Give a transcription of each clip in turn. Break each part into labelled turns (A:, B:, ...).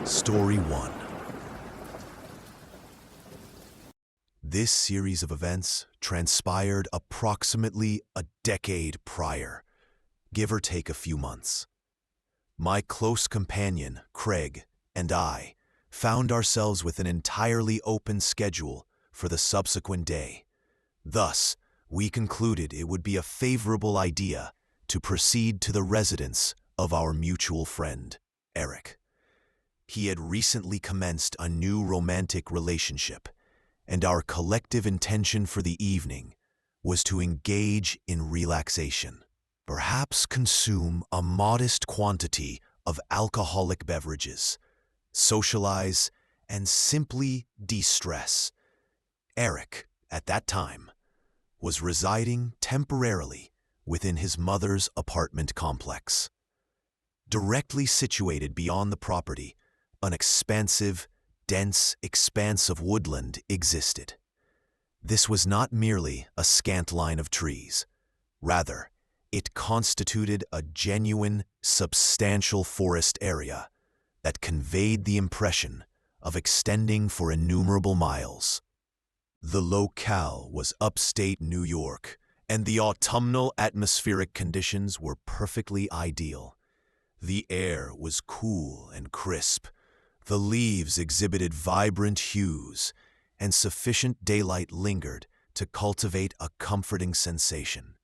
A: Story 1. This series of events transpired approximately a decade prior, give or take a few months. My close companion, Craig, and I found ourselves with an entirely open schedule for the subsequent day. Thus, we concluded it would be a favorable idea to proceed to the residence of our mutual friend, Eric. He had recently commenced a new romantic relationship, and our collective intention for the evening was to engage in relaxation, perhaps consume a modest quantity of alcoholic beverages, socialize, and simply de-stress. Eric, at that time, was residing temporarily within his mother's apartment complex. Directly situated beyond the property, an expansive, dense expanse of woodland existed. This was not merely a scant line of trees. Rather, it constituted a genuine, substantial forest area that conveyed the impression of extending for innumerable miles. The locale was upstate New York, and the autumnal atmospheric conditions were perfectly ideal. The air was cool and crisp. The leaves exhibited vibrant hues, and sufficient daylight lingered to cultivate a comforting sensation.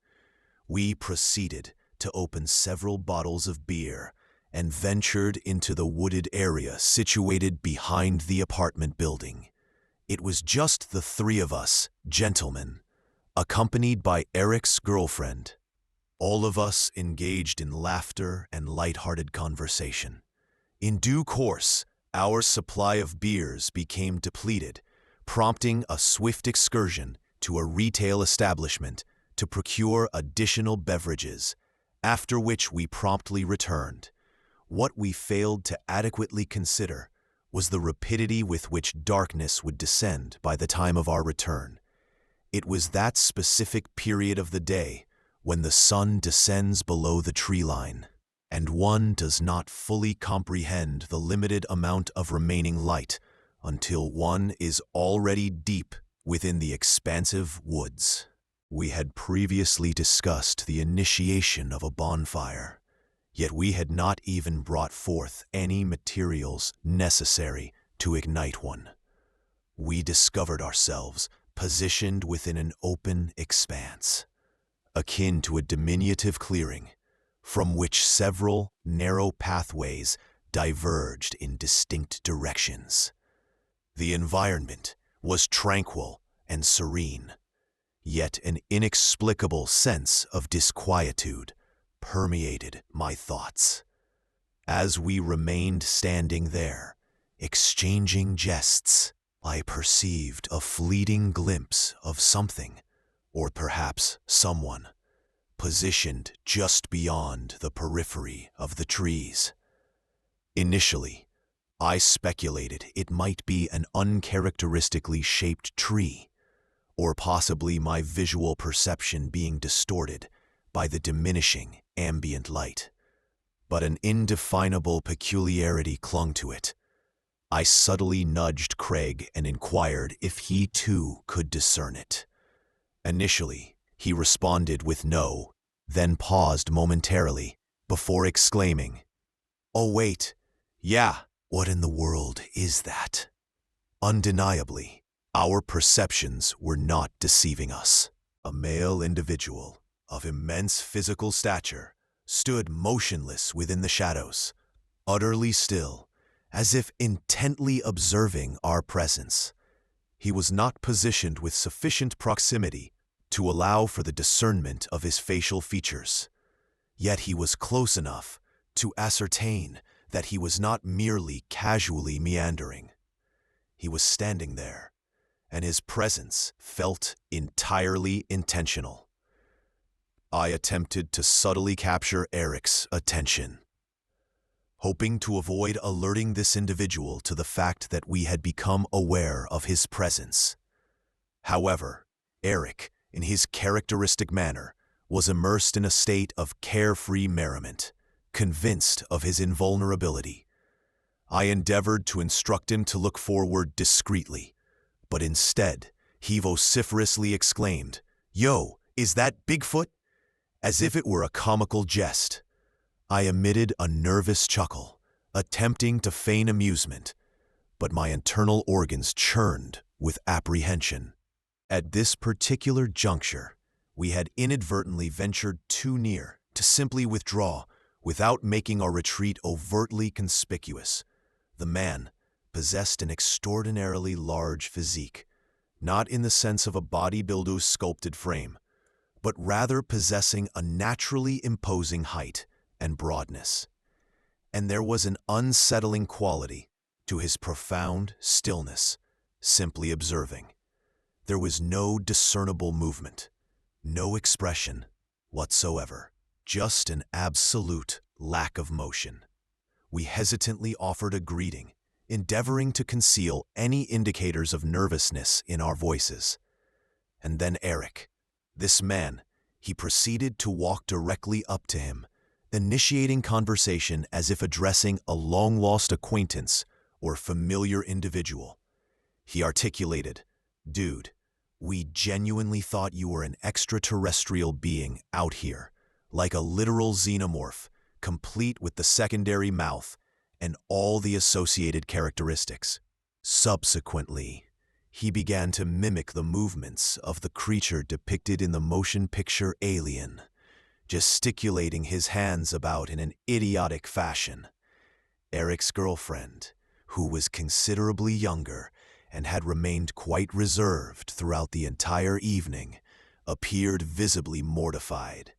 A: We proceeded to open several bottles of beer and ventured into the wooded area situated behind the apartment building. It was just the three of us, gentlemen, accompanied by Eric's girlfriend. All of us engaged in laughter and light-hearted conversation. In due course, our supply of beers became depleted, prompting a swift excursion to a retail establishment to procure additional beverages, after which we promptly returned. What we failed to adequately consider was the rapidity with which darkness would descend by the time of our return. It was that specific period of the day when the sun descends below the tree line, and one does not fully comprehend the limited amount of remaining light until one is already deep within the expansive woods. We had previously discussed the initiation of a bonfire, yet we had not even brought forth any materials necessary to ignite one. We discovered ourselves positioned within an open expanse, akin to a diminutive clearing, from which several narrow pathways diverged in distinct directions. The environment was tranquil and serene, yet an inexplicable sense of disquietude permeated my thoughts. As we remained standing there, exchanging jests, I perceived a fleeting glimpse of something, or perhaps someone, positioned just beyond the periphery of the trees. Initially, I speculated it might be an uncharacteristically shaped tree, or possibly my visual perception being distorted by the diminishing ambient light. But an indefinable peculiarity clung to it. I subtly nudged Craig and inquired if he too could discern it. Initially, he responded with no, then paused momentarily before exclaiming, "Oh wait, yeah, what in the world is that?" Undeniably, our perceptions were not deceiving us. A male individual of immense physical stature stood motionless within the shadows, utterly still, as if intently observing our presence. He was not positioned with sufficient proximity to allow for the discernment of his facial features. Yet he was close enough to ascertain that he was not merely casually meandering. He was standing there, and his presence felt entirely intentional. I attempted to subtly capture Eric's attention, hoping to avoid alerting this individual to the fact that we had become aware of his presence. However, Eric, in his characteristic manner, was immersed in a state of carefree merriment, convinced of his invulnerability. I endeavored to instruct him to look forward discreetly, but instead, he vociferously exclaimed, "Yo, is that Bigfoot?" As if it were a comical jest. I emitted a nervous chuckle, attempting to feign amusement, but my internal organs churned with apprehension. At this particular juncture, we had inadvertently ventured too near to simply withdraw without making our retreat overtly conspicuous. The man possessed an extraordinarily large physique, not in the sense of a bodybuilder's sculpted frame, but rather possessing a naturally imposing height and broadness. And there was an unsettling quality to his profound stillness, simply observing. There was no discernible movement, no expression whatsoever, just an absolute lack of motion. We hesitantly offered a greeting, endeavoring to conceal any indicators of nervousness in our voices. And then Eric, this man, he proceeded to walk directly up to him, initiating conversation as if addressing a long-lost acquaintance or familiar individual. He articulated, "Dude, we genuinely thought you were an extraterrestrial being out here, like a literal xenomorph, complete with the secondary mouth and all the associated characteristics." Subsequently, he began to mimic the movements of the creature depicted in the motion picture Alien, gesticulating his hands about in an idiotic fashion. Eric's girlfriend, who was considerably younger and had remained quite reserved throughout the entire evening, appeared visibly mortified.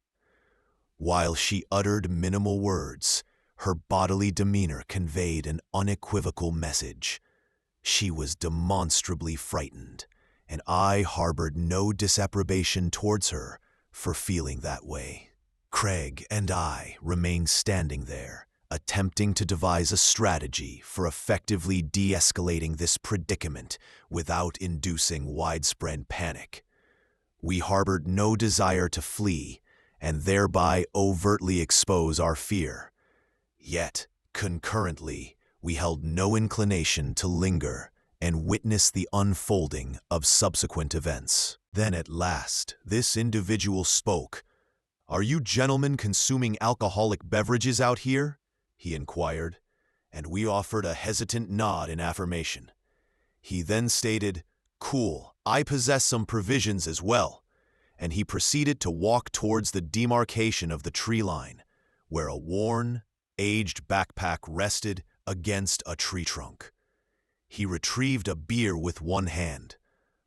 A: While she uttered minimal words, her bodily demeanor conveyed an unequivocal message. She was demonstrably frightened, and I harbored no disapprobation towards her for feeling that way. Craig and I remained standing there, attempting to devise a strategy for effectively de-escalating this predicament without inducing widespread panic. We harbored no desire to flee and thereby overtly expose our fear. Yet, concurrently, we held no inclination to linger and witness the unfolding of subsequent events. Then at last, this individual spoke. "Are you gentlemen consuming alcoholic beverages out here?" he inquired, and we offered a hesitant nod in affirmation. He then stated, "Cool, I possess some provisions as well," and he proceeded to walk towards the demarcation of the tree line, where a worn, aged backpack rested against a tree trunk. He retrieved a beer with one hand,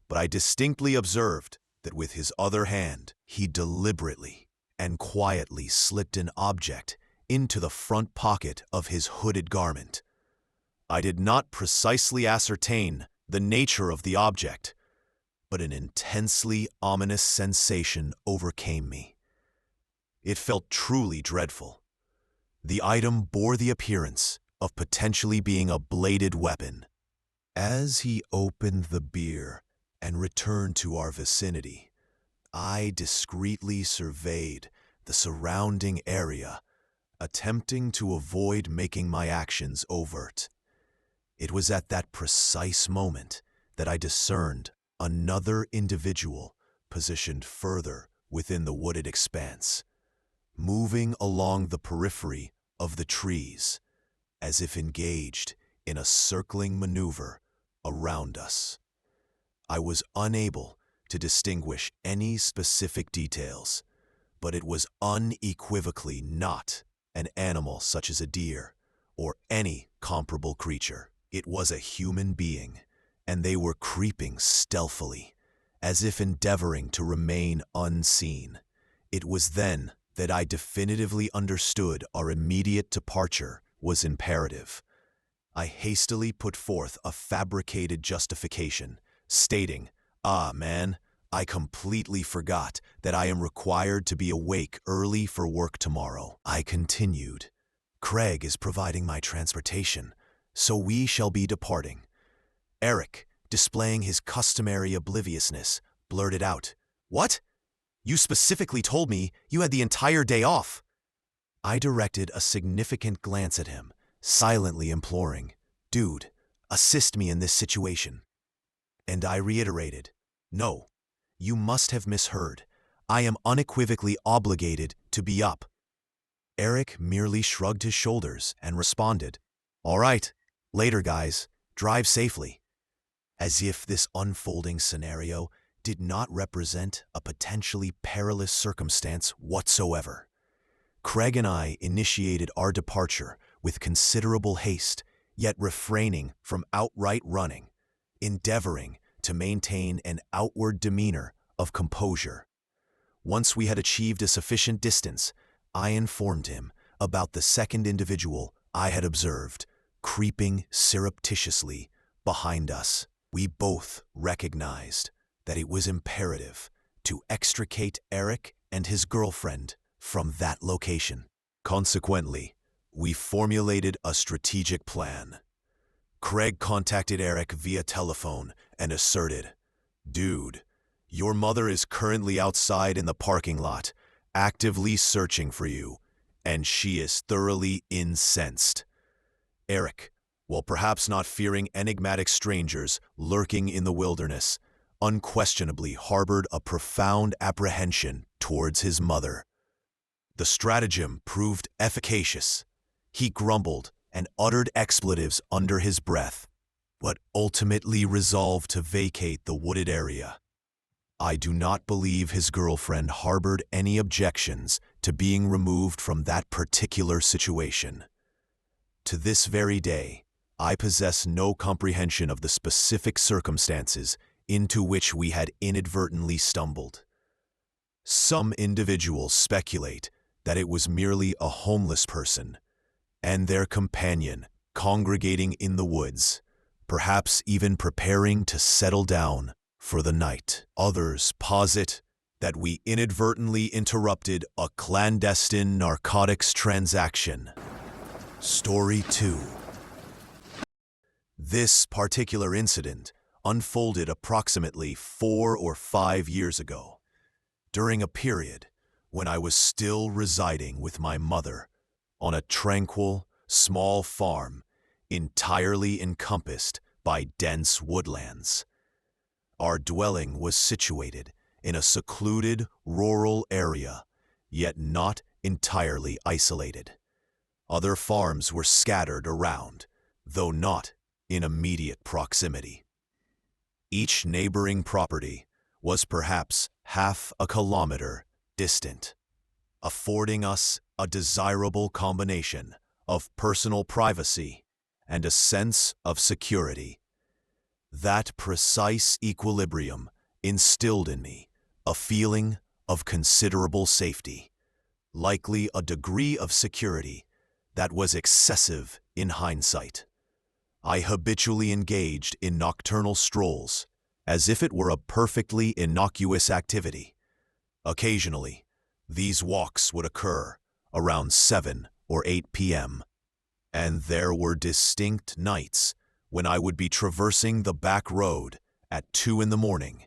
A: but I distinctly observed that with his other hand, he deliberately and quietly slipped an object into the front pocket of his hooded garment. I did not precisely ascertain the nature of the object, but an intensely ominous sensation overcame me. It felt truly dreadful. The item bore the appearance of potentially being a bladed weapon. As he opened the beer and returned to our vicinity, I discreetly surveyed the surrounding area, attempting to avoid making my actions overt. It was at that precise moment that I discerned another individual positioned further within the wooded expanse, moving along the periphery of the trees, as if engaged in a circling maneuver around us. I was unable to distinguish any specific details, but it was unequivocally not an animal such as a deer or any comparable creature. It was a human being, and they were creeping stealthily, as if endeavoring to remain unseen. It was then that I definitively understood our immediate departure was imperative. I hastily put forth a fabricated justification, stating, "Ah, man, I completely forgot that I am required to be awake early for work tomorrow." I continued, "Craig is providing my transportation, so we shall be departing." Eric, displaying his customary obliviousness, blurted out, "What? You specifically told me you had the entire day off." I directed a significant glance at him, silently imploring, "Dude, assist me in this situation." And I reiterated, "No, you must have misheard. I am unequivocally obligated to be up." Eric merely shrugged his shoulders and responded, "All right, later guys, drive safely." As if this unfolding scenario did not represent a potentially perilous circumstance whatsoever. Craig and I initiated our departure with considerable haste, yet refraining from outright running, endeavoring to maintain an outward demeanor of composure. Once we had achieved a sufficient distance, I informed him about the second individual I had observed, creeping surreptitiously behind us. We both recognized that it was imperative to extricate Eric and his girlfriend from that location. Consequently, we formulated a strategic plan. Craig contacted Eric via telephone and asserted, "Dude, your mother is currently outside in the parking lot, actively searching for you, and she is thoroughly incensed." Eric, while perhaps not fearing enigmatic strangers lurking in the wilderness, unquestionably harbored a profound apprehension towards his mother. The stratagem proved efficacious. He grumbled and uttered expletives under his breath, but ultimately resolved to vacate the wooded area. I do not believe his girlfriend harbored any objections to being removed from that particular situation. To this very day, I possess no comprehension of the specific circumstances into which we had inadvertently stumbled. Some individuals speculate that it was merely a homeless person and their companion congregating in the woods, perhaps even preparing to settle down for the night. Others posit that we inadvertently interrupted a clandestine narcotics transaction. Story 2. This particular incident unfolded approximately 4 or 5 years ago, during a period when I was still residing with my mother on a tranquil, small farm entirely encompassed by dense woodlands. Our dwelling was situated in a secluded rural area, yet not entirely isolated. Other farms were scattered around, though not in immediate proximity. Each neighboring property was perhaps half a kilometer distant, affording us a desirable combination of personal privacy and a sense of security. That precise equilibrium instilled in me a feeling of considerable safety, likely a degree of security that was excessive in hindsight. I habitually engaged in nocturnal strolls, as if it were a perfectly innocuous activity. Occasionally, these walks would occur around 7 or 8 p.m., and there were distinct nights when I would be traversing the back road at 2 in the morning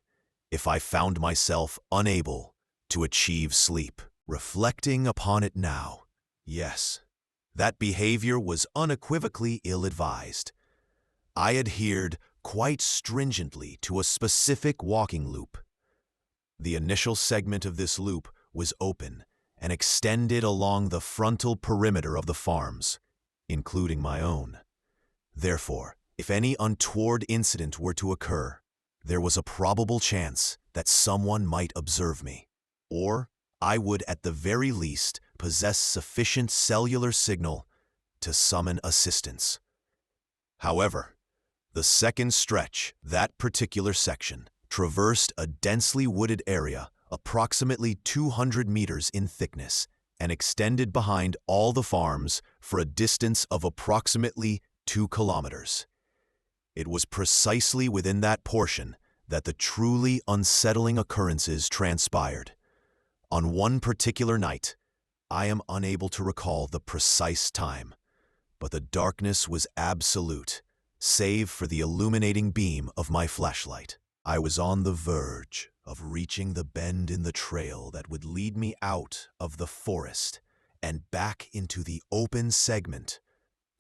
A: if I found myself unable to achieve sleep. Reflecting upon it now, yes, that behavior was unequivocally ill-advised. I adhered quite stringently to a specific walking loop. The initial segment of this loop was open and extended along the frontal perimeter of the farms, including my own. Therefore, if any untoward incident were to occur, there was a probable chance that someone might observe me, or I would at the very least possess sufficient cellular signal to summon assistance. However, the second stretch, that particular section, traversed a densely wooded area approximately 200 meters in thickness and extended behind all the farms for a distance of approximately 2 kilometers. It was precisely within that portion that the truly unsettling occurrences transpired. On one particular night, I am unable to recall the precise time, but the darkness was absolute, save for the illuminating beam of my flashlight. I was on the verge of reaching the bend in the trail that would lead me out of the forest and back into the open segment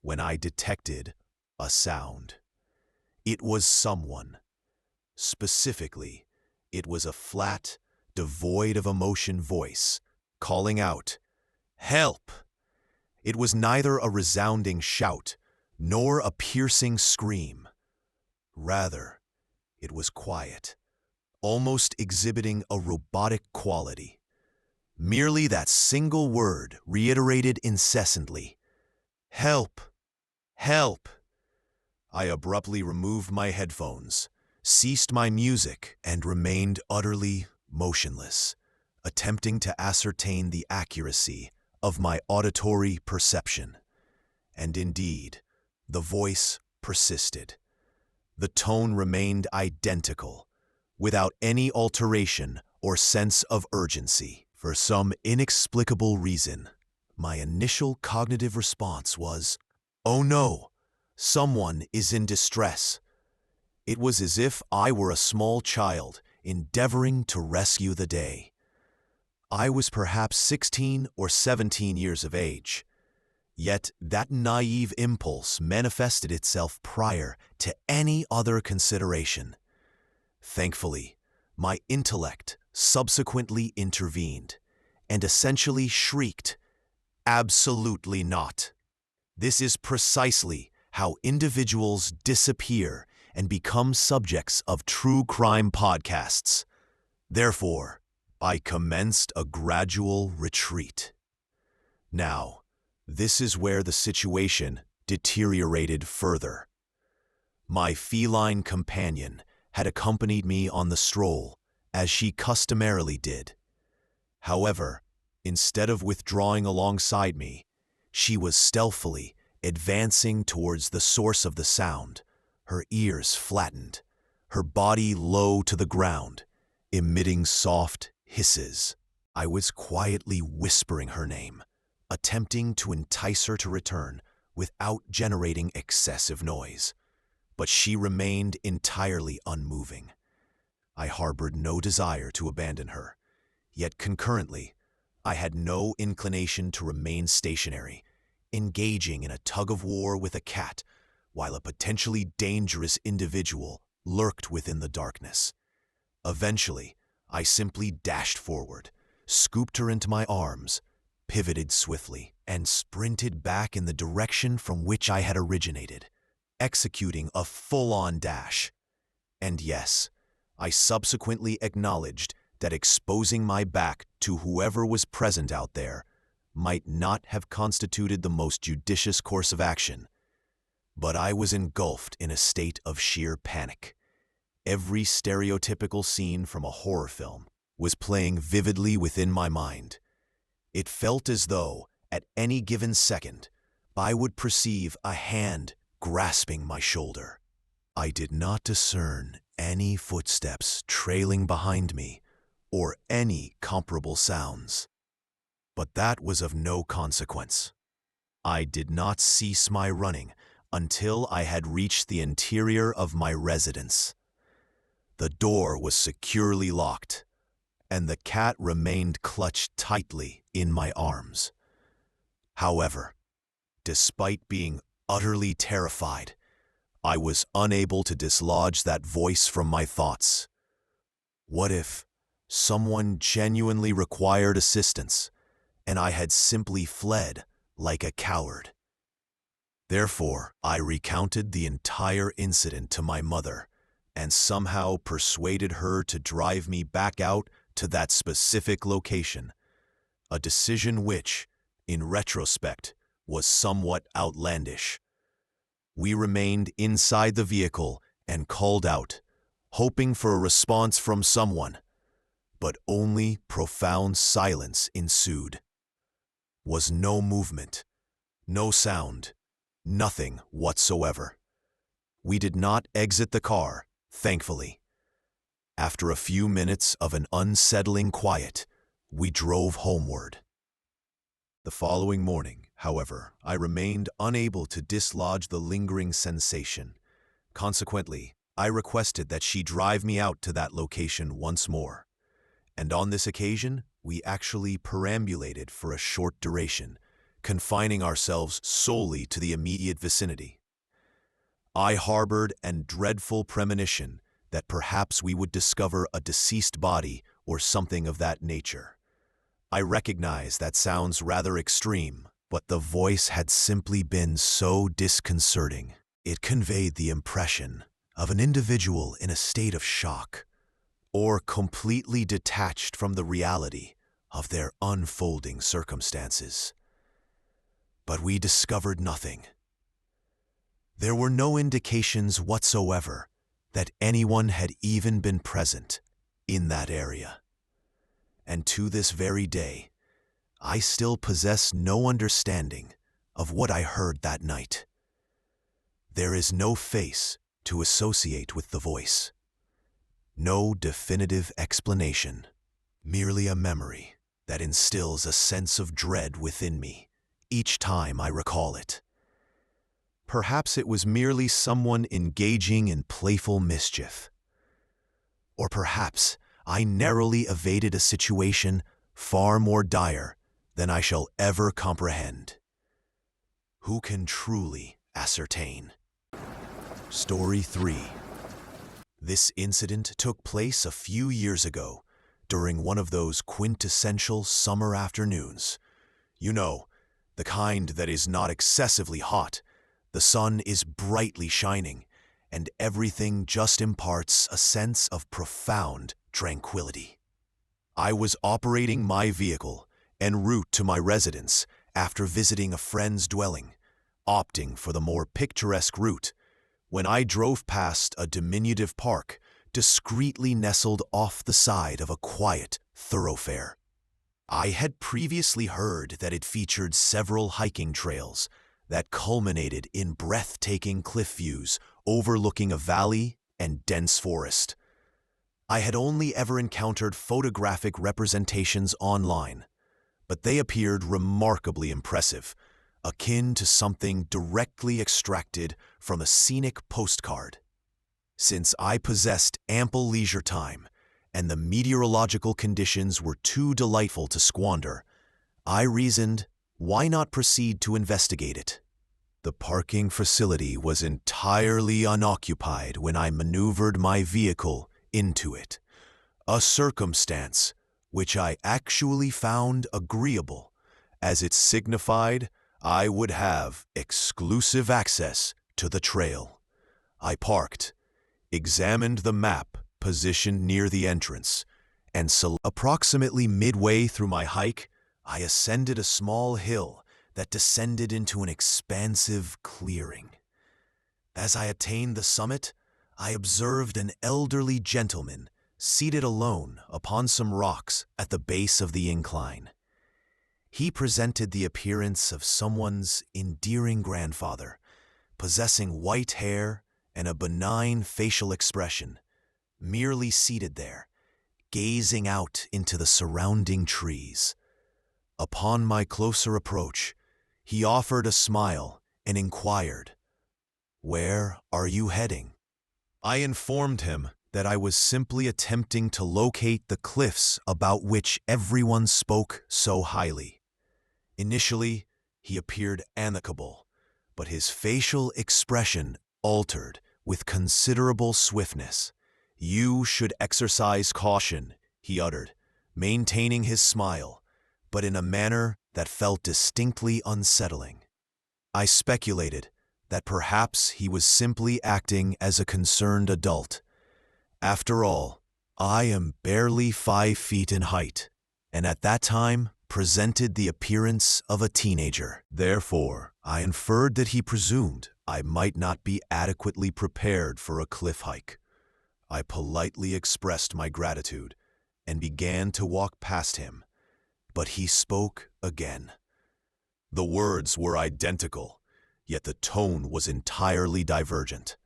A: when I detected a sound. It was someone. Specifically, it was a flat, devoid of emotion voice, calling out, "Help!" It was neither a resounding shout nor a piercing scream. Rather, it was quiet, almost exhibiting a robotic quality. Merely that single word reiterated incessantly, "Help! Help!" I abruptly removed my headphones, ceased my music, and remained utterly motionless, attempting to ascertain the accuracy of my auditory perception. And indeed, the voice persisted. The tone remained identical, without any alteration or sense of urgency. For some inexplicable reason, my initial cognitive response was, "Oh no, someone is in distress." It was as if I were a small child endeavoring to rescue the day. I was perhaps 16 or 17 years of age, yet that naive impulse manifested itself prior to any other consideration. Thankfully, my intellect subsequently intervened and essentially shrieked, "Absolutely not." This is precisely how individuals disappear and become subjects of true crime podcasts. Therefore, I commenced a gradual retreat. Now, this is where the situation deteriorated further. My feline companion had accompanied me on the stroll, as she customarily did. However, instead of withdrawing alongside me, she was stealthily advancing towards the source of the sound, her ears flattened, her body low to the ground, emitting soft hisses. I was quietly whispering her name, attempting to entice her to return without generating excessive noise. But she remained entirely unmoving. I harbored no desire to abandon her, yet concurrently, I had no inclination to remain stationary, engaging in a tug-of-war with a cat while a potentially dangerous individual lurked within the darkness. Eventually, I simply dashed forward, scooped her into my arms, pivoted swiftly, and sprinted back in the direction from which I had originated, executing a full-on dash. And yes, I subsequently acknowledged that exposing my back to whoever was present out there might not have constituted the most judicious course of action. But I was engulfed in a state of sheer panic. Every stereotypical scene from a horror film was playing vividly within my mind. It felt as though, at any given second, I would perceive a hand grasping my shoulder. I did not discern any footsteps trailing behind me or any comparable sounds. But that was of no consequence. I did not cease my running until I had reached the interior of my residence. The door was securely locked, and the cat remained clutched tightly in my arms. However, despite being utterly terrified, I was unable to dislodge that voice from my thoughts. What if someone genuinely required assistance, and I had simply fled like a coward? Therefore, I recounted the entire incident to my mother, and somehow persuaded her to drive me back out to that specific location, a decision which, in retrospect, was somewhat outlandish. We remained inside the vehicle and called out, hoping for a response from someone, but only profound silence ensued. Was no movement, no sound, nothing whatsoever. We did not exit the car, thankfully. After a few minutes of an unsettling quiet, we drove homeward. The following morning, however, I remained unable to dislodge the lingering sensation. Consequently, I requested that she drive me out to that location once more. And on this occasion, we actually perambulated for a short duration, confining ourselves solely to the immediate vicinity. I harbored an dreadful premonition that perhaps we would discover a deceased body or something of that nature. I recognize that sounds rather extreme, but the voice had simply been so disconcerting. It conveyed the impression of an individual in a state of shock, or completely detached from the reality of their unfolding circumstances. But we discovered nothing. There were no indications whatsoever that anyone had even been present in that area. And to this very day, I still possess no understanding of what I heard that night. There is no face to associate with the voice. No definitive explanation, merely a memory that instills a sense of dread within me each time I recall it. Perhaps it was merely someone engaging in playful mischief. Or perhaps I narrowly evaded a situation far more dire than I shall ever comprehend. Who can truly ascertain? Story 3. This incident took place a few years ago, during one of those quintessential summer afternoons. You know, the kind that is not excessively hot, the sun is brightly shining, and everything just imparts a sense of profound tranquility. I was operating my vehicle en route to my residence after visiting a friend's dwelling, opting for the more picturesque route, when I drove past a diminutive park discreetly nestled off the side of a quiet thoroughfare. I had previously heard that it featured several hiking trails that culminated in breathtaking cliff views overlooking a valley and dense forest. I had only ever encountered photographic representations online, but they appeared remarkably impressive, akin to something directly extracted from a scenic postcard. Since I possessed ample leisure time and the meteorological conditions were too delightful to squander, I reasoned, why not proceed to investigate it? The parking facility was entirely unoccupied when I maneuvered my vehicle into it, a circumstance which I actually found agreeable, as it signified I would have exclusive access to the trail. I parked, examined the map positioned near the entrance, and approximately midway through my hike, I ascended a small hill that descended into an expansive clearing. As I attained the summit, I observed an elderly gentleman seated alone upon some rocks at the base of the incline. He presented the appearance of someone's endearing grandfather, possessing white hair and a benign facial expression, merely seated there, gazing out into the surrounding trees. Upon my closer approach, he offered a smile and inquired, "Where are you heading?" I informed him that I was simply attempting to locate the cliffs about which everyone spoke so highly. Initially, he appeared amicable, but his facial expression altered with considerable swiftness. "You should exercise caution," he uttered, maintaining his smile, but in a manner that felt distinctly unsettling. I speculated that perhaps he was simply acting as a concerned adult. After all, I am barely 5 feet in height, and at that time presented the appearance of a teenager. Therefore, I inferred that he presumed I might not be adequately prepared for a cliff hike. I politely expressed my gratitude and began to walk past him, but he spoke again. The words were identical, yet the tone was entirely divergent.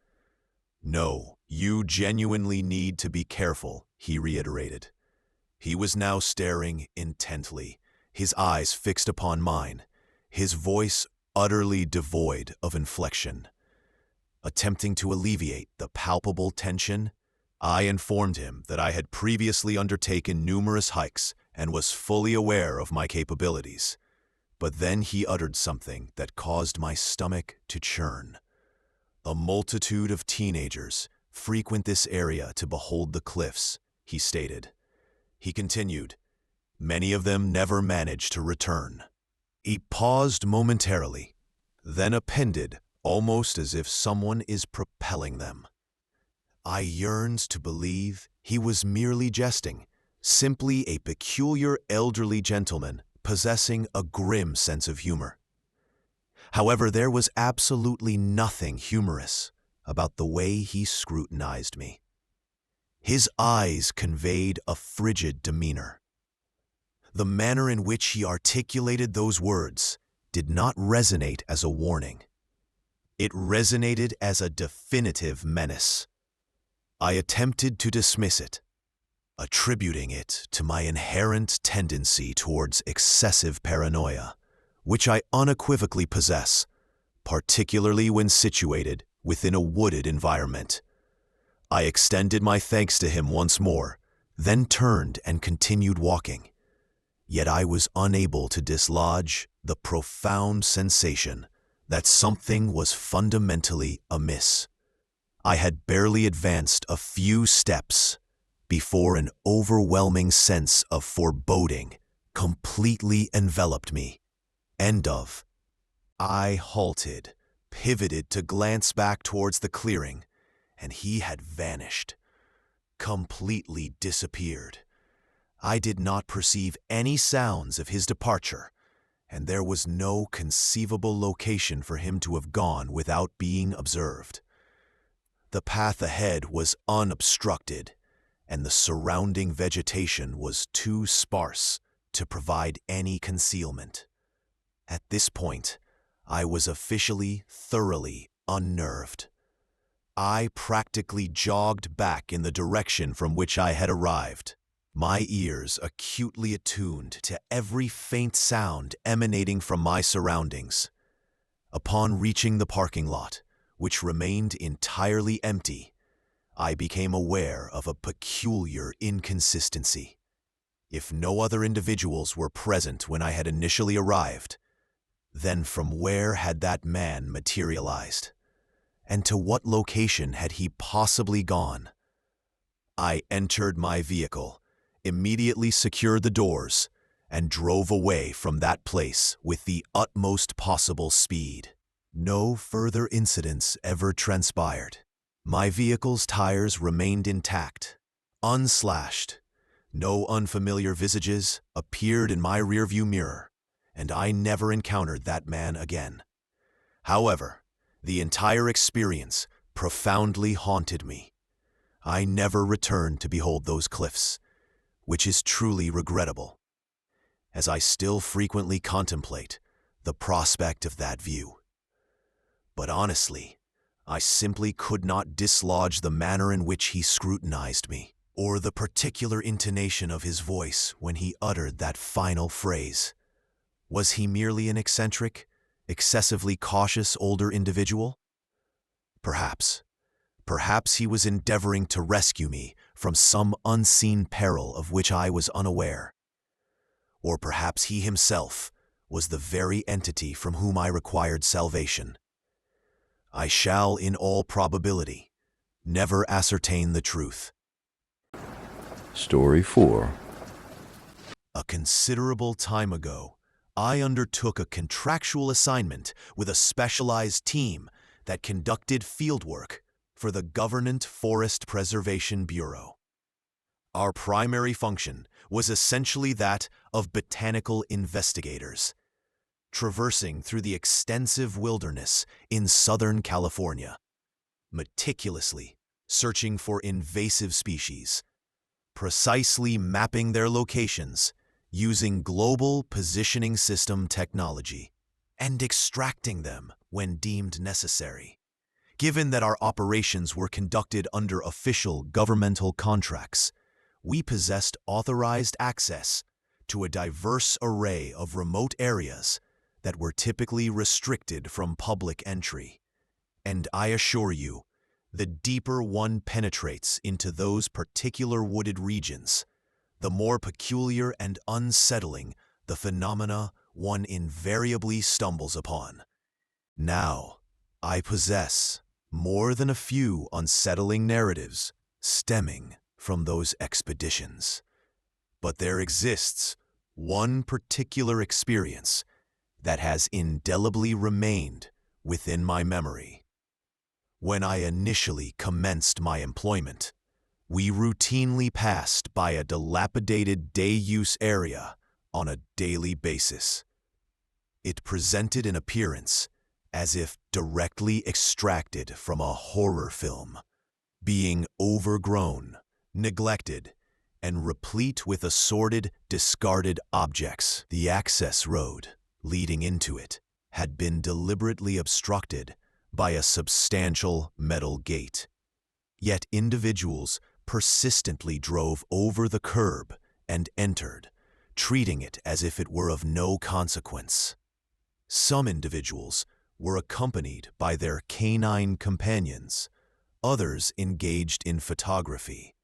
A: "No, you genuinely need to be careful," he reiterated. He was now staring intently, his eyes fixed upon mine, his voice utterly devoid of inflection. Attempting to alleviate the palpable tension, I informed him that I had previously undertaken numerous hikes and was fully aware of my capabilities. But then he uttered something that caused my stomach to churn. "A multitude of teenagers frequent this area to behold the cliffs," he stated. He continued, "Many of them never manage to return." He paused momentarily, then appended, almost as if someone is propelling them. I yearned to believe he was merely jesting, simply a peculiar elderly gentleman possessing a grim sense of humor. However, there was absolutely nothing humorous about the way he scrutinized me. His eyes conveyed a frigid demeanor. The manner in which he articulated those words did not resonate as a warning. It resonated as a definitive menace. I attempted to dismiss it, attributing it to my inherent tendency towards excessive paranoia, which I unequivocally possess, particularly when situated within a wooded environment. I extended my thanks to him once more, then turned and continued walking. Yet I was unable to dislodge the profound sensation that something was fundamentally amiss. I had barely advanced a few steps before an overwhelming sense of foreboding completely enveloped me. I halted, pivoted to glance back towards the clearing, and he had vanished, completely disappeared. I did not perceive any sounds of his departure, and there was no conceivable location for him to have gone without being observed. The path ahead was unobstructed, and the surrounding vegetation was too sparse to provide any concealment. At this point, I was officially thoroughly unnerved. I practically jogged back in the direction from which I had arrived, my ears acutely attuned to every faint sound emanating from my surroundings. Upon reaching the parking lot, which remained entirely empty, I became aware of a peculiar inconsistency. If no other individuals were present when I had initially arrived, then from where had that man materialized? And to what location had he possibly gone? I entered my vehicle, immediately secured the doors, and drove away from that place with the utmost possible speed. No further incidents ever transpired. My vehicle's tires remained intact, unslashed. No unfamiliar visages appeared in my rearview mirror, and I never encountered that man again. However, the entire experience profoundly haunted me. I never returned to behold those cliffs, which is truly regrettable, as I still frequently contemplate the prospect of that view. But honestly, I simply could not dislodge the manner in which he scrutinized me, or the particular intonation of his voice when he uttered that final phrase. Was he merely an eccentric, excessively cautious older individual? Perhaps. Perhaps he was endeavoring to rescue me from some unseen peril of which I was unaware. Or perhaps he himself was the very entity from whom I required salvation. I shall, in all probability, never ascertain the truth.
B: Story 4.
A: A considerable time ago, I undertook a contractual assignment with a specialized team that conducted fieldwork for the Government Forest Preservation Bureau. Our primary function was essentially that of botanical investigators, traversing through the extensive wilderness in Southern California, meticulously searching for invasive species, precisely mapping their locations using global positioning system technology, and extracting them when deemed necessary. Given that our operations were conducted under official governmental contracts, we possessed authorized access to a diverse array of remote areas that were typically restricted from public entry. And I assure you, the deeper one penetrates into those particular wooded regions, the more peculiar and unsettling the phenomena one invariably stumbles upon. Now, I possess more than a few unsettling narratives stemming from those expeditions. But there exists one particular experience that has indelibly remained within my memory. When I initially commenced my employment, we routinely passed by a dilapidated day-use area on a daily basis. It presented an appearance as if directly extracted from a horror film, being overgrown, neglected, and replete with assorted, discarded objects. The access road leading into it had been deliberately obstructed by a substantial metal gate. Yet individuals persistently drove over the curb and entered, treating it as if it were of no consequence. Some individuals were accompanied by their canine companions, others engaged in photography,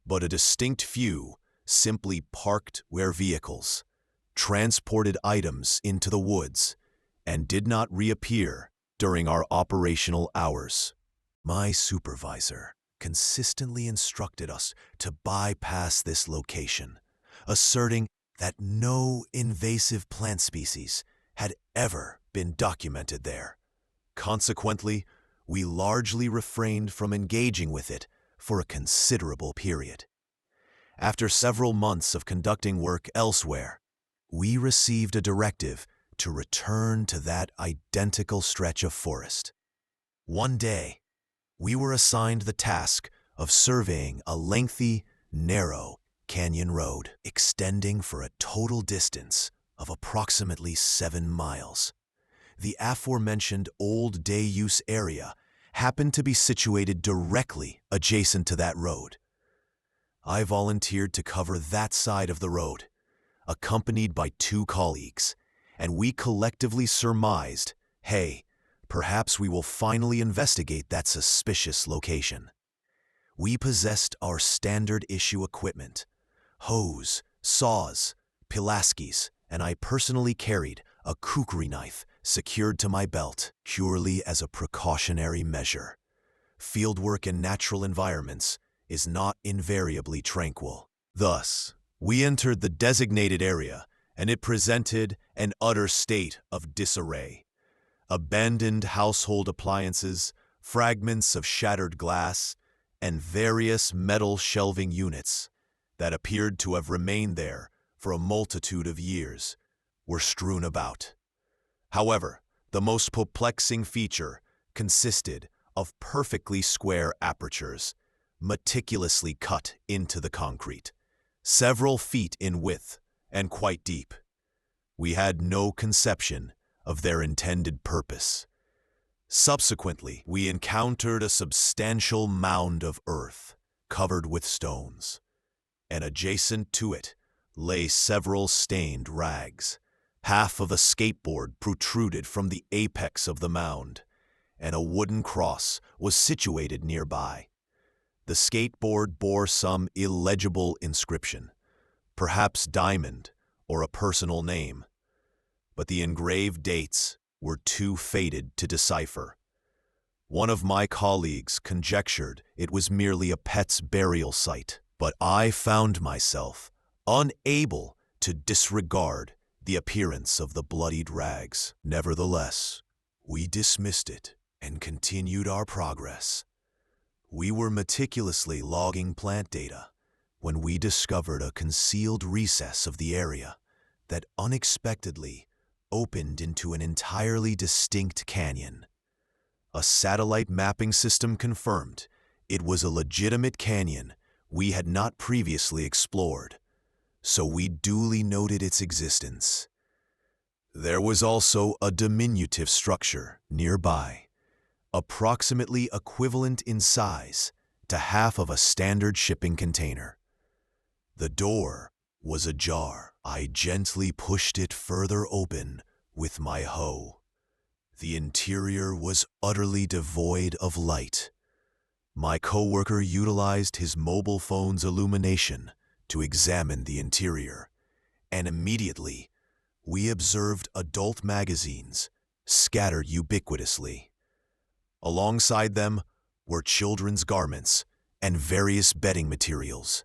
A: but a distinct few simply parked their vehicles, transported items into the woods, and did not reappear during our operational hours. My supervisor consistently instructed us to bypass this location, asserting that no invasive plant species had ever been documented there. Consequently, we largely refrained from engaging with it for a considerable period. After several months of conducting work elsewhere, we received a directive to return to that identical stretch of forest. One day, we were assigned the task of surveying a lengthy, narrow canyon road extending for a total distance of approximately 7 miles. The aforementioned old day-use area happened to be situated directly adjacent to that road. I volunteered to cover that side of the road, accompanied by 2 colleagues, and we collectively surmised, hey, perhaps we will finally investigate that suspicious location. We possessed our standard issue equipment: hose, saws, pilaskis, and I personally carried a kukri knife secured to my belt purely as a precautionary measure. Fieldwork in natural environments is not invariably tranquil. Thus, we entered the designated area, and it presented an utter state of disarray. Abandoned household appliances, fragments of shattered glass, and various metal shelving units that appeared to have remained there for a multitude of years were strewn about. However, the most perplexing feature consisted of perfectly square apertures, meticulously cut into the concrete, several feet in width and quite deep. We had no conception of their intended purpose. Subsequently, we encountered a substantial mound of earth covered with stones, and adjacent to it lay several stained rags. Half of a skateboard protruded from the apex of the mound, and a wooden cross was situated nearby. The skateboard bore some illegible inscription, perhaps diamond or a personal name, but the engraved dates were too faded to decipher. One of my colleagues conjectured it was merely a pet's burial site, but I found myself unable to disregard the appearance of the bloodied rags. Nevertheless, we dismissed it and continued our progress. We were meticulously logging plant data when we discovered a concealed recess of the area that unexpectedly opened into an entirely distinct canyon. A satellite mapping system confirmed it was a legitimate canyon we had not previously explored, so we duly noted its existence. There was also a diminutive structure nearby, approximately equivalent in size to half of a standard shipping container. The door was ajar. I gently pushed it further open with my hoe. The interior was utterly devoid of light. My coworker utilized his mobile phone's illumination to examine the interior, and immediately we observed adult magazines scattered ubiquitously. Alongside them were children's garments and various bedding materials.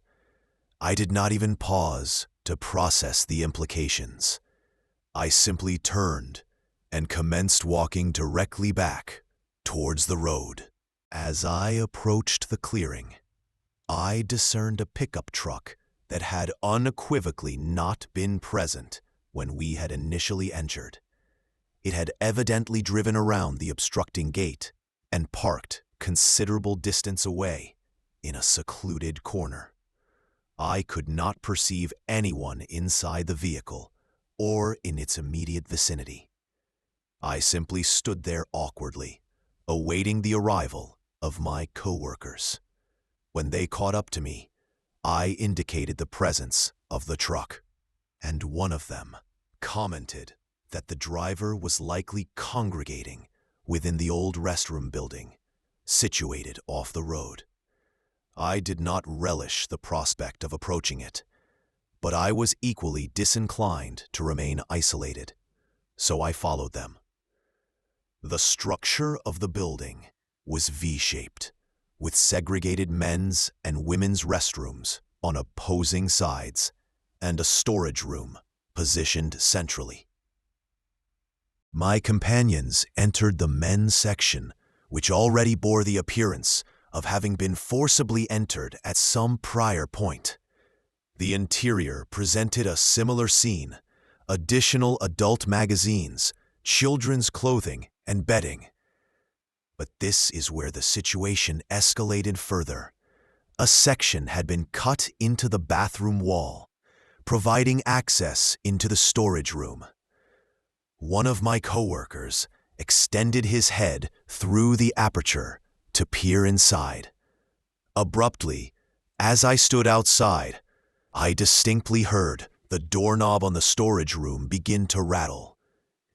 A: I did not even pause to process the implications. I simply turned and commenced walking directly back towards the road. As I approached the clearing, I discerned a pickup truck that had unequivocally not been present when we had initially entered. It had evidently driven around the obstructing gate and parked considerable distance away in a secluded corner. I could not perceive anyone inside the vehicle or in its immediate vicinity. I simply stood there awkwardly, awaiting the arrival of my coworkers. When they caught up to me, I indicated the presence of the truck, and one of them commented that the driver was likely congregating within the old restroom building, situated off the road. I did not relish the prospect of approaching it, but I was equally disinclined to remain isolated, so I followed them. The structure of the building was V-shaped, with segregated men's and women's restrooms on opposing sides and a storage room positioned centrally. My companions entered the men's section, which already bore the appearance of having been forcibly entered at some prior point. The interior presented a similar scene: additional adult magazines, children's clothing, and bedding. But this is where the situation escalated further. A section had been cut into the bathroom wall, providing access into the storage room. One of my coworkers extended his head through the aperture to peer inside. Abruptly, as I stood outside, I distinctly heard the doorknob on the storage room begin to rattle.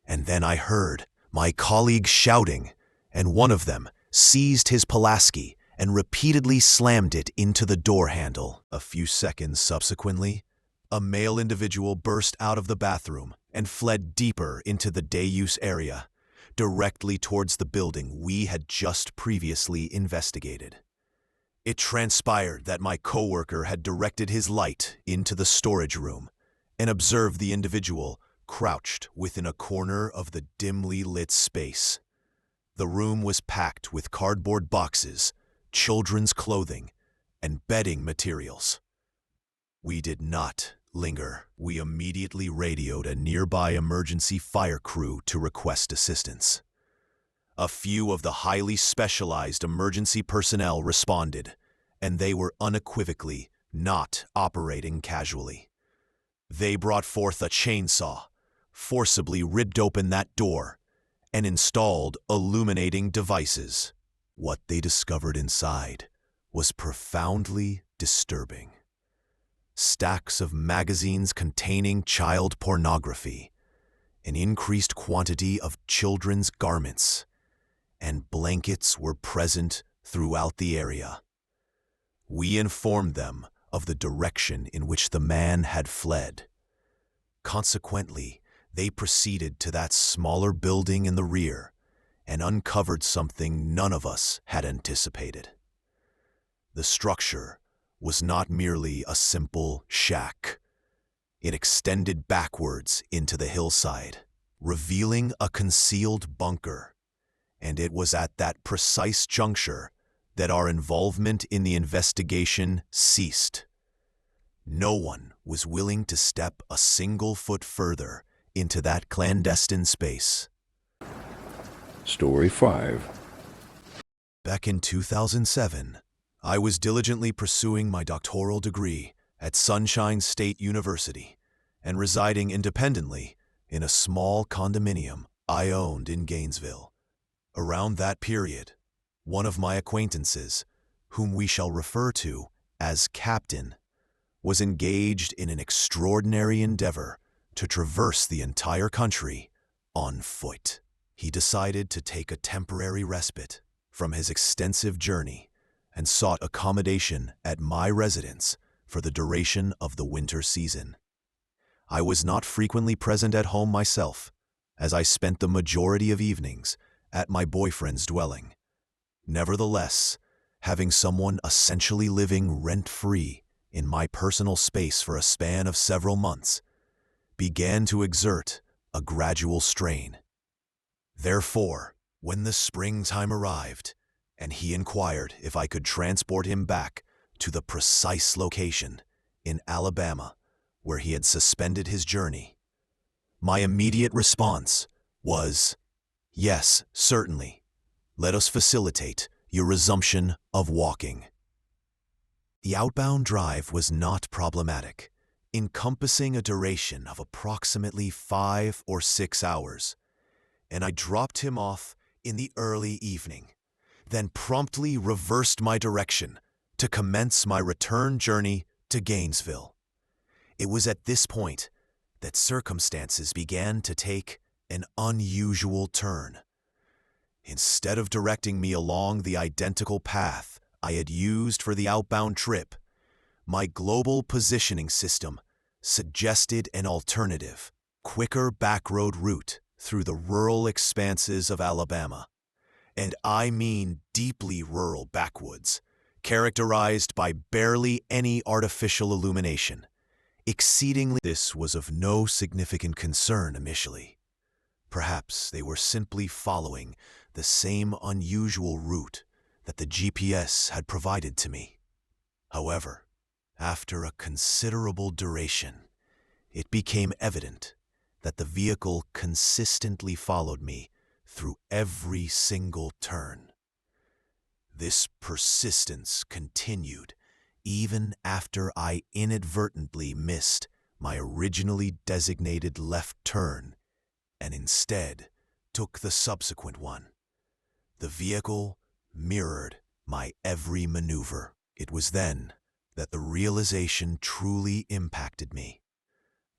A: And then I heard my colleagues shouting, and one of them seized his Pulaski and repeatedly slammed it into the door handle. A few seconds subsequently, a male individual burst out of the bathroom and fled deeper into the day-use area, directly towards the building we had just previously investigated. It transpired that my coworker had directed his light into the storage room and observed the individual crouched within a corner of the dimly lit space. The room was packed with cardboard boxes, children's clothing, and bedding materials. We did not linger. We immediately radioed a nearby emergency fire crew to request assistance. A few of the highly specialized emergency personnel responded, and they were unequivocally not operating casually. They brought forth a chainsaw, forcibly ripped open that door, and installed illuminating devices. What they discovered inside was profoundly disturbing. Stacks of magazines containing child pornography, an increased quantity of children's garments, and blankets were present throughout the area. We informed them of the direction in which the man had fled. Consequently, they proceeded to that smaller building in the rear and uncovered something none of us had anticipated. The structure was not merely a simple shack. It extended backwards into the hillside, revealing a concealed bunker. And it was at that precise juncture that our involvement in the investigation ceased. No one was willing to step a single foot further into that clandestine space.
B: Story 5.
A: Back in 2007, I was diligently pursuing my doctoral degree at Sunshine State University and residing independently in a small condominium I owned in Gainesville. Around that period, one of my acquaintances, whom we shall refer to as Captain, was engaged in an extraordinary endeavor to traverse the entire country on foot. He decided to take a temporary respite from his extensive journey and sought accommodation at my residence for the duration of the winter season. I was not frequently present at home myself, as I spent the majority of evenings at my boyfriend's dwelling. Nevertheless, having someone essentially living rent-free in my personal space for a span of several months began to exert a gradual strain. Therefore, when the springtime arrived, and he inquired if I could transport him back to the precise location in Alabama where he had suspended his journey, my immediate response was, "Yes, certainly. Let us facilitate your resumption of walking." The outbound drive was not problematic, encompassing a duration of approximately 5 or 6 hours, and I dropped him off in the early evening, then promptly reversed my direction to commence my return journey to Gainesville. It was at this point that circumstances began to take an unusual turn. Instead of directing me along the identical path I had used for the outbound trip, my global positioning system suggested an alternative, quicker backroad route through the rural expanses of Alabama. And I mean deeply rural backwoods, characterized by barely any artificial illumination. Exceedingly, this was of no significant concern initially. Perhaps they were simply following the same unusual route that the GPS had provided to me. However, after a considerable duration, it became evident that the vehicle consistently followed me through every single turn. This persistence continued even after I inadvertently missed my originally designated left turn and instead took the subsequent one. The vehicle mirrored my every maneuver. It was then that the realization truly impacted me.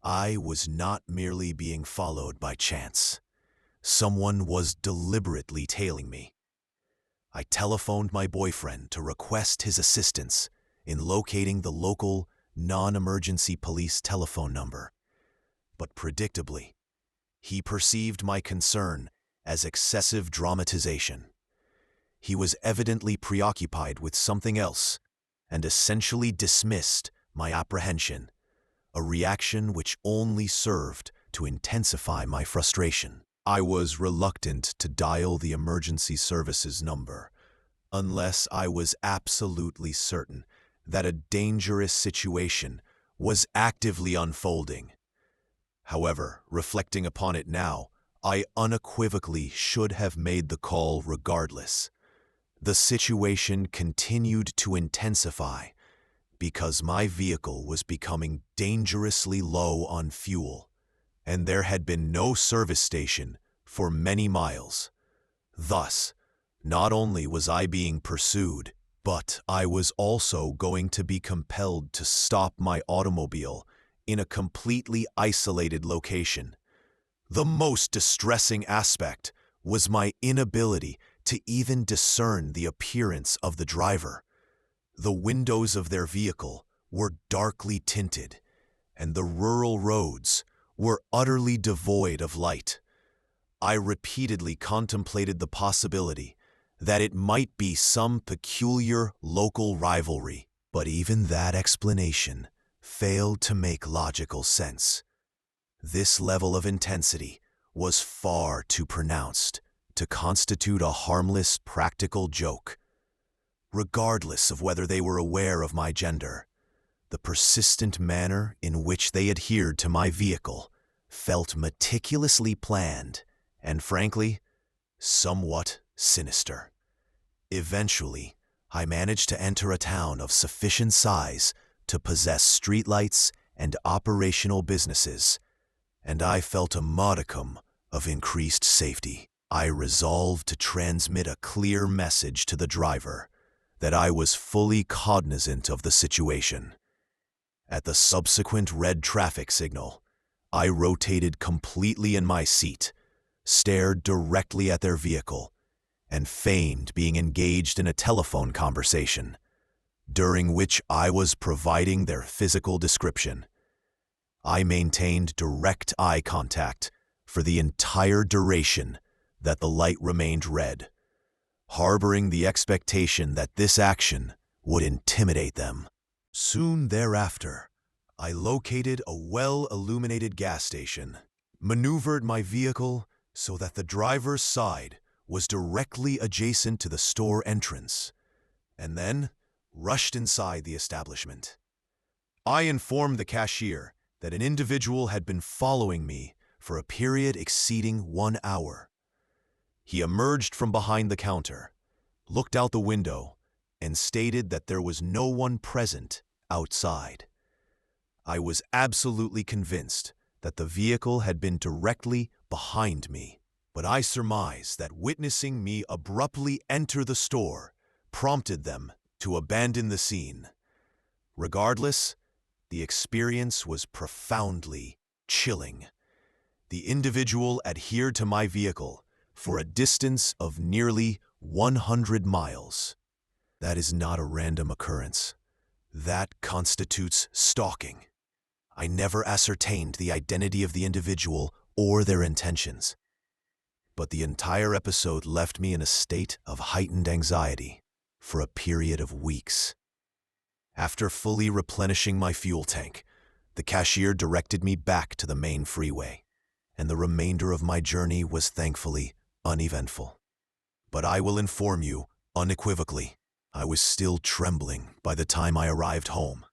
A: I was not merely being followed by chance. Someone was deliberately tailing me. I telephoned my boyfriend to request his assistance in locating the local non-emergency police telephone number. But predictably, he perceived my concern as excessive dramatization. He was evidently preoccupied with something else and essentially dismissed my apprehension, a reaction which only served to intensify my frustration. I was reluctant to dial the emergency services number unless I was absolutely certain that a dangerous situation was actively unfolding. However, reflecting upon it now, I unequivocally should have made the call regardless. The situation continued to intensify because my vehicle was becoming dangerously low on fuel, and there had been no service station for many miles. Thus, not only was I being pursued, but I was also going to be compelled to stop my automobile in a completely isolated location. The most distressing aspect was my inability to even discern the appearance of the driver. The windows of their vehicle were darkly tinted, and the rural roads were utterly devoid of light. I repeatedly contemplated the possibility that it might be some peculiar local rivalry, but even that explanation failed to make logical sense. This level of intensity was far too pronounced to constitute a harmless practical joke. Regardless of whether they were aware of my gender, the persistent manner in which they adhered to my vehicle felt meticulously planned and, frankly, somewhat sinister. Eventually, I managed to enter a town of sufficient size to possess streetlights and operational businesses, and I felt a modicum of increased safety. I resolved to transmit a clear message to the driver that I was fully cognizant of the situation. At the subsequent red traffic signal, I rotated completely in my seat, stared directly at their vehicle, and feigned being engaged in a telephone conversation, during which I was providing their physical description. I maintained direct eye contact for the entire duration that the light remained red, harboring the expectation that this action would intimidate them. Soon thereafter, I located a well-illuminated gas station, maneuvered my vehicle so that the driver's side was directly adjacent to the store entrance, and then rushed inside the establishment. I informed the cashier that an individual had been following me for a period exceeding 1 hour. He emerged from behind the counter, looked out the window, and stated that there was no one present outside. I was absolutely convinced that the vehicle had been directly behind me, but I surmised that witnessing me abruptly enter the store prompted them to abandon the scene. Regardless, the experience was profoundly chilling. The individual adhered to my vehicle for a distance of nearly 100 miles. That is not a random occurrence. That constitutes stalking. I never ascertained the identity of the individual or their intentions, but the entire episode left me in a state of heightened anxiety for a period of weeks. After fully replenishing my fuel tank, the cashier directed me back to the main freeway, and the remainder of my journey was thankfully uneventful. But I will inform you unequivocally, I was still trembling by the time I arrived home,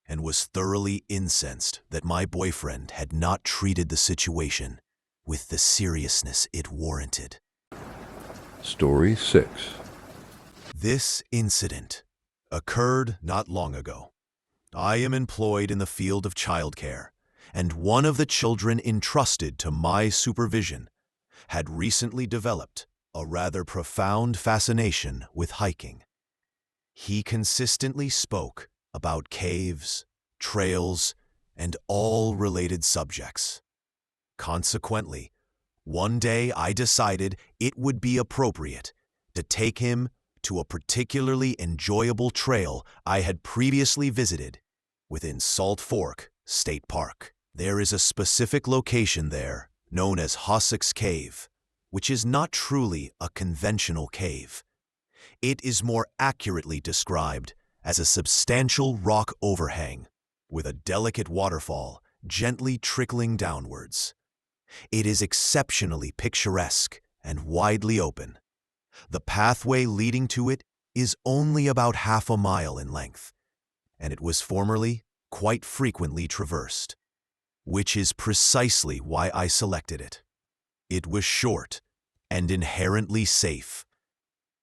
A: and was thoroughly incensed that my boyfriend had not treated the situation with the seriousness it warranted.
B: Story 6.
A: This incident occurred not long ago. I am employed in the field of childcare, and one of the children entrusted to my supervision had recently developed a rather profound fascination with hiking. He consistently spoke about caves, trails, and all related subjects. Consequently, one day I decided it would be appropriate to take him to a particularly enjoyable trail I had previously visited within Salt Fork State Park. There is a specific location there known as Hossack's Cave, which is not truly a conventional cave. It is more accurately described as a substantial rock overhang with a delicate waterfall gently trickling downwards. It is exceptionally picturesque and widely open. The pathway leading to it is only about half a mile in length, and it was formerly quite frequently traversed, which is precisely why I selected it. It was short and inherently safe.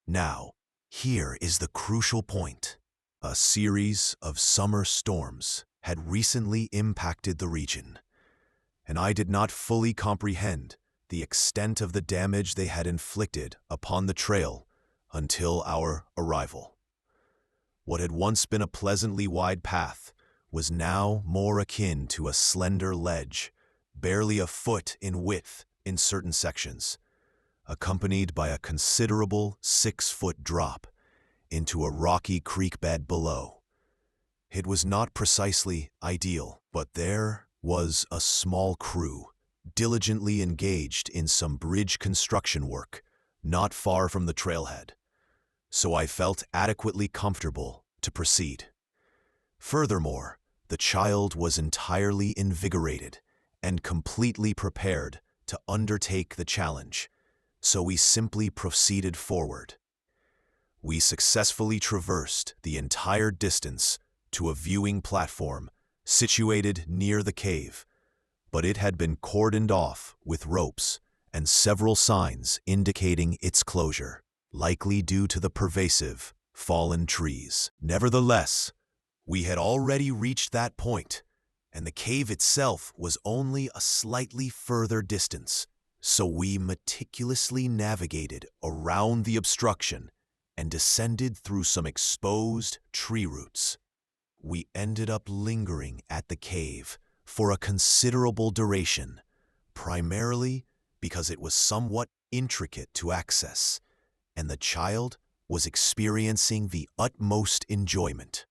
A: Now, here is the crucial point. A series of summer storms had recently impacted the region, and I did not fully comprehend the extent of the damage they had inflicted upon the trail until our arrival. What had once been a pleasantly wide path was now more akin to a slender ledge, barely a foot in width in certain sections, accompanied by a considerable 6-foot drop into a rocky creek bed below. It was not precisely ideal, but there was a small crew diligently engaged in some bridge construction work not far from the trailhead, so I felt adequately comfortable to proceed. Furthermore, the child was entirely invigorated and completely prepared to undertake the challenge, so we simply proceeded forward. We successfully traversed the entire distance to a viewing platform situated near the cave, but it had been cordoned off with ropes and several signs indicating its closure, likely due to the pervasive fallen trees. Nevertheless, we had already reached that point, and the cave itself was only a slightly further distance, so we meticulously navigated around the obstruction and descended through some exposed tree roots. We ended up lingering at the cave for a considerable duration, primarily because it was somewhat intricate to access, and the child was experiencing the utmost enjoyment.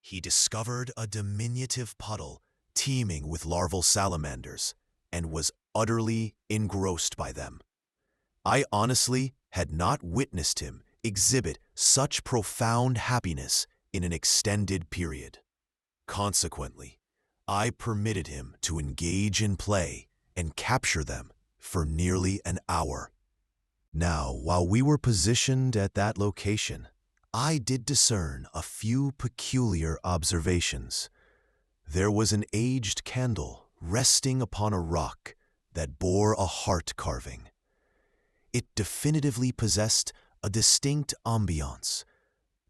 A: He discovered a diminutive puddle teeming with larval salamanders, and was utterly engrossed by them. I honestly had not witnessed him exhibit such profound happiness in an extended period. Consequently, I permitted him to engage in play and capture them for nearly an hour. Now, while we were positioned at that location, I did discern a few peculiar observations. There was an aged candle resting upon a rock that bore a heart carving. It definitively possessed a distinct ambiance,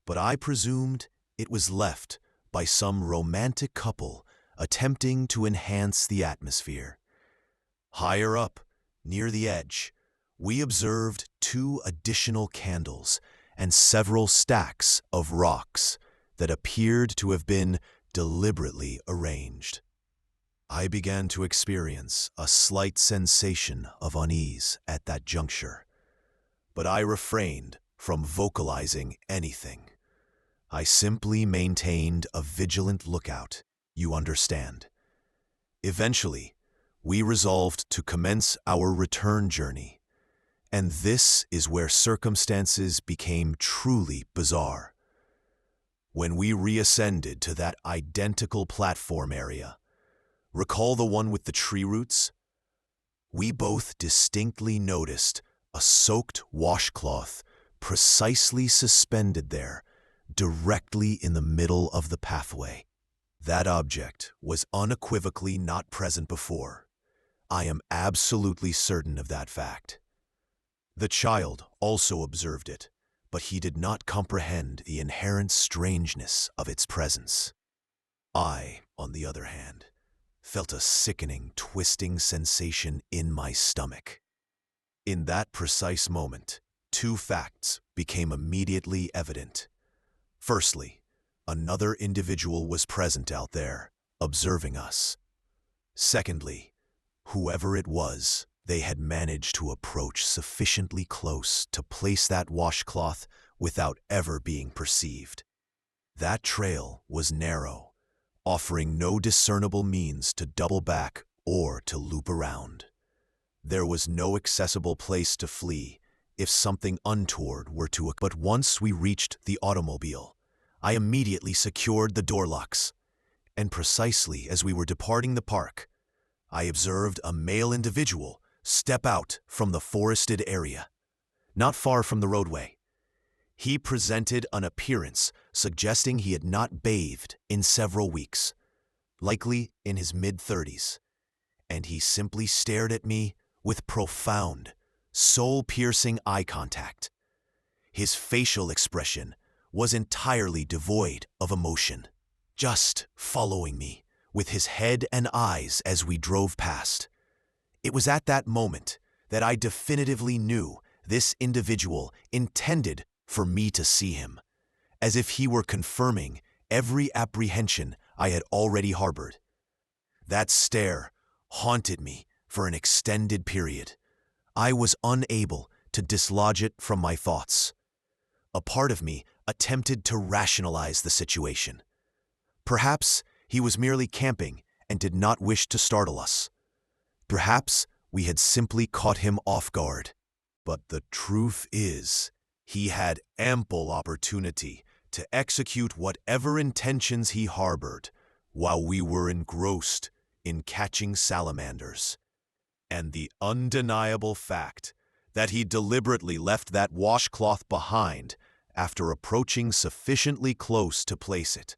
A: but I presumed it was left by some romantic couple attempting to enhance the atmosphere. Higher up, near the edge, we observed 2 additional candles and several stacks of rocks that appeared to have been deliberately arranged. I began to experience a slight sensation of unease at that juncture, but I refrained from vocalizing anything. I simply maintained a vigilant lookout, you understand. Eventually, we resolved to commence our return journey, and this is where circumstances became truly bizarre. When we reascended to that identical platform area, recall the one with the tree roots? We both distinctly noticed a soaked washcloth precisely suspended there, directly in the middle of the pathway. That object was unequivocally not present before. I am absolutely certain of that fact. The child also observed it, but he did not comprehend the inherent strangeness of its presence. I, on the other hand, felt a sickening, twisting sensation in my stomach. In that precise moment, 2 facts became immediately evident. Firstly, another individual was present out there, observing us. Secondly, whoever it was, they had managed to approach sufficiently close to place that washcloth without ever being perceived. That trail was narrow, offering no discernible means to double back or to loop around. There was no accessible place to flee if something untoward were to occur. But once we reached the automobile, I immediately secured the door locks, and precisely as we were departing the park, I observed a male individual step out from the forested area, not far from the roadway. He presented an appearance suggesting he had not bathed in several weeks, likely in his mid-30s, and he simply stared at me with profound, soul-piercing eye contact. His facial expression was entirely devoid of emotion, just following me with his head and eyes as we drove past. It was at that moment that I definitively knew this individual intended for me to see him, as if he were confirming every apprehension I had already harbored. That stare haunted me for an extended period. I was unable to dislodge it from my thoughts. A part of me attempted to rationalize the situation. Perhaps he was merely camping and did not wish to startle us. Perhaps we had simply caught him off guard. But the truth is, he had ample opportunity to execute whatever intentions he harbored while we were engrossed in catching salamanders. And the undeniable fact that he deliberately left that washcloth behind after approaching sufficiently close to place it,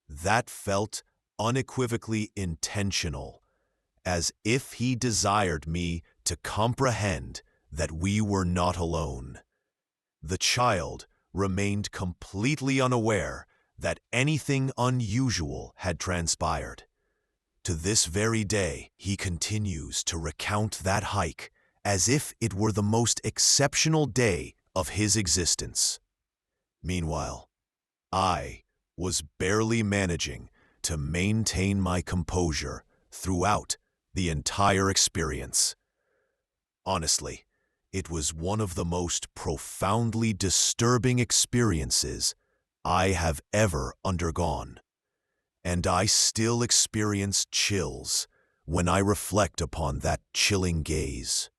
A: that felt unequivocally intentional, as if he desired me to comprehend that we were not alone. The child remained completely unaware that anything unusual had transpired. To this very day, he continues to recount that hike as if it were the most exceptional day of his existence. Meanwhile, I was barely managing to maintain my composure throughout the entire experience. Honestly, it was one of the most profoundly disturbing experiences I have ever undergone. and I still experience chills when I reflect upon that chilling gaze.